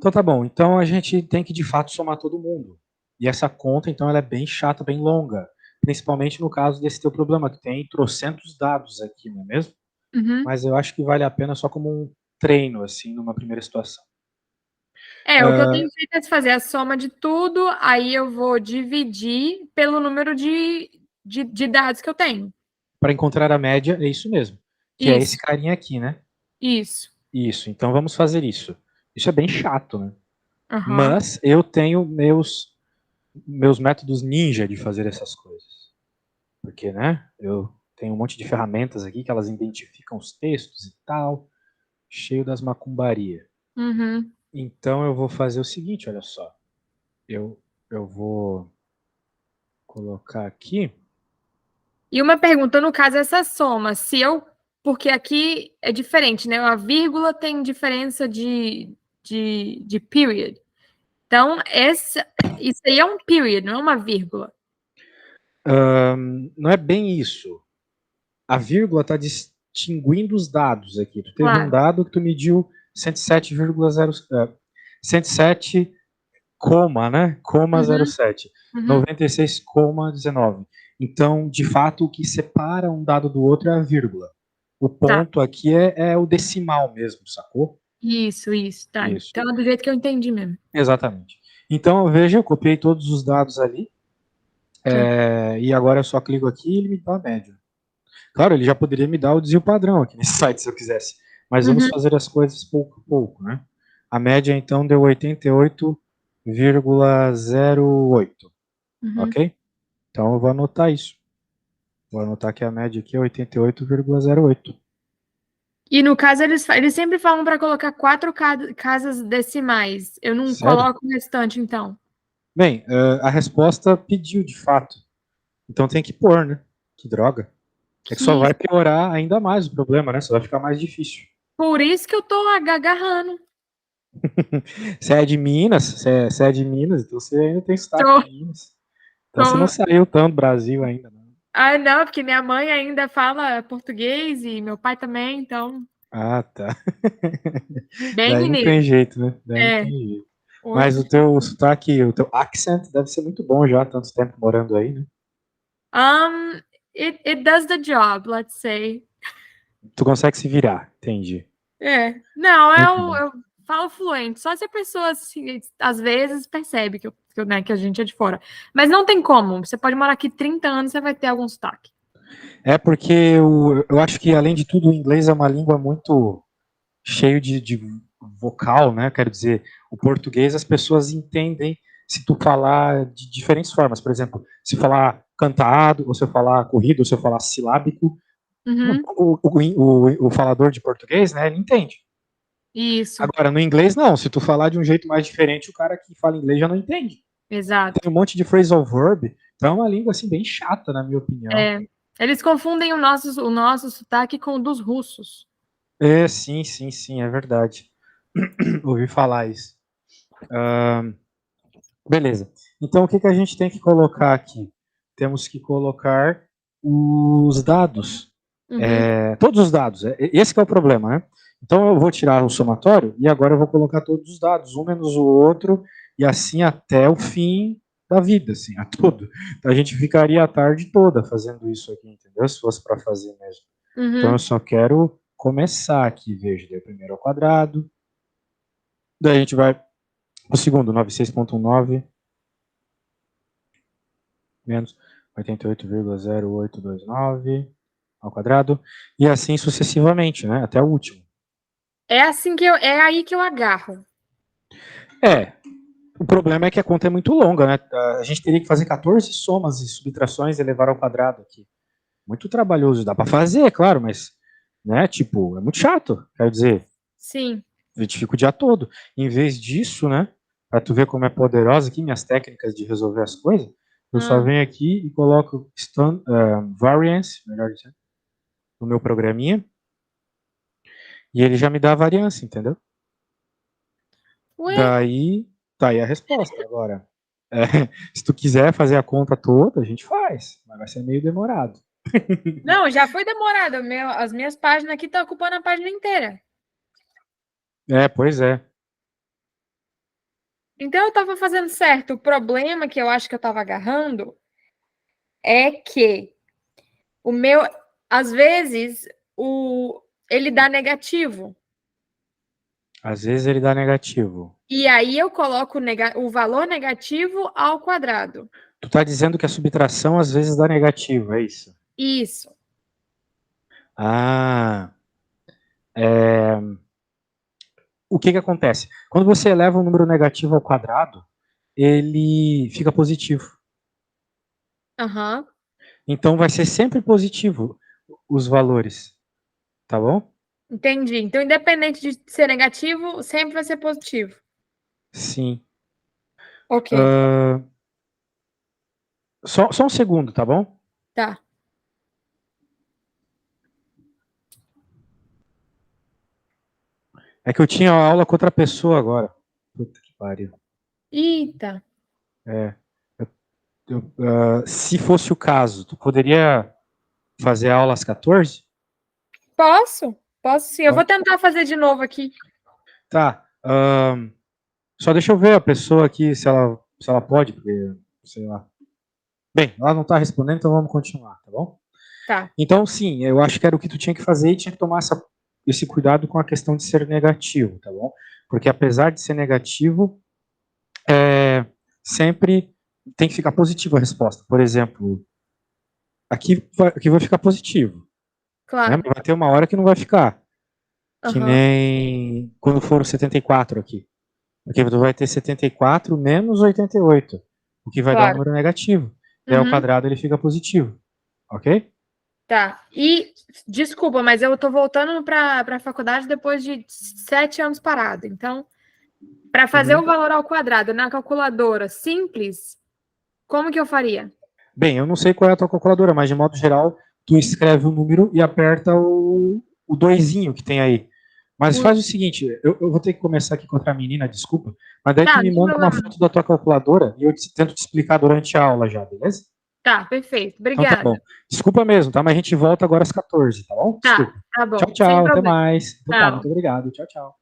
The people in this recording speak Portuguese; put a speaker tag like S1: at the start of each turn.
S1: Então tá bom. Então a gente tem que de fato somar todo mundo. E essa conta, então, ela é bem chata, bem longa. Principalmente no caso desse teu problema, que tem trocentos dados aqui, não é mesmo?
S2: Uhum.
S1: Mas eu acho que vale a pena só como um treino, assim, numa primeira situação.
S2: O que eu tenho feito é fazer a soma de tudo, aí eu vou dividir pelo número de dados que eu tenho.
S1: Para encontrar a média, é isso mesmo. Que é esse
S2: Isso,
S1: carinha aqui, né?
S2: isso.
S1: Isso. Então vamos fazer isso. Isso é bem chato, né?
S2: Aham.
S1: Mas eu tenho meus métodos ninja de fazer essas coisas. Porque, né? Eu tenho um monte de ferramentas aqui que elas identificam os textos e tal, cheio das macumbaria.
S2: Uhum.
S1: Então eu vou fazer o seguinte, olha só. Eu vou colocar aqui.
S2: E uma pergunta, no caso, essa soma, se eu. Porque aqui é diferente, né? A vírgula tem diferença de period. Então, isso aí é um period, não é uma vírgula.
S1: Não é bem isso. A vírgula está distinguindo os dados aqui. Tu teve um
S2: Claro.
S1: dado que tu mediu 107,0, 107, né? Coma
S2: Uhum,
S1: 07.
S2: uhum.
S1: 96,19. Então, de fato, o que separa um dado do outro é a vírgula. O
S2: Tá.
S1: ponto aqui é o decimal mesmo, sacou?
S2: Isso, tá.
S1: Isso,
S2: Então, é do jeito que eu entendi mesmo.
S1: exatamente. Então, veja, eu copiei todos os dados ali,
S2: Tá.
S1: e agora eu só clico aqui e ele me dá a média. Claro, ele já poderia me dar o desvio padrão aqui nesse site se eu quisesse, mas vamos
S2: Uhum,
S1: fazer as coisas pouco a pouco, né? A média então deu 88,08,
S2: uhum.
S1: ok? Então eu vou anotar isso. Vou anotar que a média aqui é 88,08.
S2: E no caso, eles sempre falam para colocar quatro casas decimais. Eu não
S1: Sério?
S2: coloco o restante, então.
S1: Bem, a resposta pediu de fato. Então tem que pôr, né? Que droga. É que só
S2: Que,
S1: vai piorar ainda mais o problema, né? Só vai ficar mais difícil.
S2: por isso que eu tô agarrando.
S1: Você é de Minas, você é de Minas, então você ainda tem sotaque
S2: Tô,
S1: de Minas. Então você não
S2: tô.
S1: saiu tão do Brasil ainda, não.
S2: Ah, não, porque minha mãe ainda fala português e meu pai também, então,
S1: Ah, tá.
S2: bem
S1: Daí não tem
S2: mineiro.
S1: jeito, né? Daí não
S2: É.
S1: tem jeito. Mas o
S2: Oxe.
S1: teu sotaque, o teu accent deve ser muito bom já, tanto tempo morando aí, né?
S2: Um, it does the job, let's say.
S1: Tu consegue se virar, entendi.
S2: Não,
S1: Muito bom.
S2: eu falo fluente, só se a pessoa, assim, às vezes, percebe né, que a gente é de fora. Mas não tem como, você pode morar aqui 30 anos, você vai ter algum sotaque.
S1: É porque eu acho que, além de tudo, o inglês é uma língua muito cheio de vocal, né? Quero dizer, o português as pessoas entendem se tu falar de diferentes formas. Por exemplo, se falar cantado, ou se eu falar corrido, ou se eu falar silábico,
S2: Uhum,
S1: o falador de português, né, ele entende.
S2: isso,
S1: Agora, no inglês, não. Se tu falar de um jeito mais diferente, o cara que fala inglês já não entende.
S2: exato.
S1: Tem um monte de phrasal verb, então é uma língua, assim, bem chata, na minha opinião.
S2: É, eles confundem o nosso sotaque com o dos russos.
S1: É, sim, sim, sim, é verdade. Ouvi falar isso. Beleza. Então, o que a gente tem que colocar aqui? Temos que colocar os dados.
S2: Uhum.
S1: Todos os dados. Esse que é o problema, né? Então, eu vou tirar o somatório e agora eu vou colocar todos os dados, um menos o outro, e assim até o fim da vida, assim, a tudo. Então, a gente ficaria a tarde toda fazendo isso aqui, entendeu? Se fosse para fazer mesmo. Então, eu
S2: Uhum.
S1: só quero começar aqui, veja, daí o primeiro ao quadrado, daí a gente vai o segundo, 96,19 menos 88,0829 ao quadrado, e assim sucessivamente, né, até o último.
S2: É aí que eu agarro.
S1: É, o problema é que a conta é muito longa, né? A gente teria que fazer 14 somas e subtrações e elevar ao quadrado aqui. Muito trabalhoso, dá para fazer, é claro, mas, né, tipo, é muito chato. Quero dizer,
S2: Sim.
S1: a gente fica o dia todo. Em vez disso, né, para tu ver como é poderosa aqui minhas técnicas de resolver as coisas, eu só
S2: Hum.
S1: venho aqui e coloco variance, melhor dizendo, no meu programinha, e ele já me dá a variância, entendeu?
S2: Ué?
S1: Daí, tá aí a resposta. Agora, é, se tu quiser fazer a conta toda, a gente faz, mas vai ser meio demorado.
S2: Não, já foi demorado. As minhas páginas aqui estão ocupando a página inteira.
S1: É, pois é.
S2: Então eu estava fazendo certo. O problema que eu acho que eu estava agarrando é que o meu, às vezes, ele dá negativo.
S1: Às vezes ele dá negativo.
S2: E aí eu coloco o valor negativo ao quadrado.
S1: Tu está dizendo que a subtração às vezes dá negativo, é isso?
S2: Isso.
S1: Ah, o que acontece? Quando você eleva um número negativo ao quadrado, ele fica positivo.
S2: Aham.
S1: Então vai ser sempre positivo os valores, tá bom?
S2: Entendi. Então, independente de ser negativo, sempre vai ser positivo.
S1: Sim.
S2: Ok.
S1: Só um segundo, tá bom?
S2: Tá.
S1: É que eu tinha aula com outra pessoa agora. Puta que pariu.
S2: Eita.
S1: Se fosse o caso, tu poderia fazer aula às 14?
S2: Posso? Posso sim. Eu vou
S1: Pode?
S2: tentar fazer de novo aqui.
S1: Tá. Só deixa eu ver a pessoa aqui, se ela pode, porque, sei lá. Bem, ela não está respondendo, então vamos continuar, tá bom?
S2: Tá.
S1: Então, sim, eu acho que era o que tu tinha que fazer e tinha que tomar esse cuidado com a questão de ser negativo, tá bom? Porque apesar de ser negativo, sempre tem que ficar positiva a resposta. Por exemplo, aqui vai ficar positivo, né?
S2: Claro.
S1: Mas vai ter uma hora que não vai ficar. Que
S2: Aham.
S1: nem quando for o 74 aqui. Porque tu vai ter 74 menos 88, o que vai dar um
S2: Claro.
S1: número negativo. E aí ao
S2: Uhum.
S1: quadrado ele fica positivo, ok?
S2: Tá. E, desculpa, mas eu tô voltando para a faculdade depois de 7 anos parado. Então, para fazer o valor ao quadrado na calculadora simples, como que eu faria?
S1: Bem, eu não sei qual é a tua calculadora, mas de modo geral, tu escreve o número e aperta o doisinho que tem aí. Mas
S2: O-
S1: faz o seguinte, eu vou ter que começar aqui com outra menina, desculpa, mas daí tu
S2: Tá,
S1: me
S2: não tem
S1: manda uma
S2: problema.
S1: foto da tua calculadora e eu tento te explicar durante a aula já, beleza?
S2: Tá, perfeito.
S1: Então tá bom.
S2: Obrigada.
S1: Desculpa mesmo, tá? Mas a gente volta agora às 14, tá bom?
S2: Tá,
S1: Desculpa.
S2: tá
S1: Tchau,
S2: bom. Sem
S1: tchau, até
S2: problema.
S1: mais. Então tá, muito
S2: Tchau.
S1: obrigado. Tchau, tchau.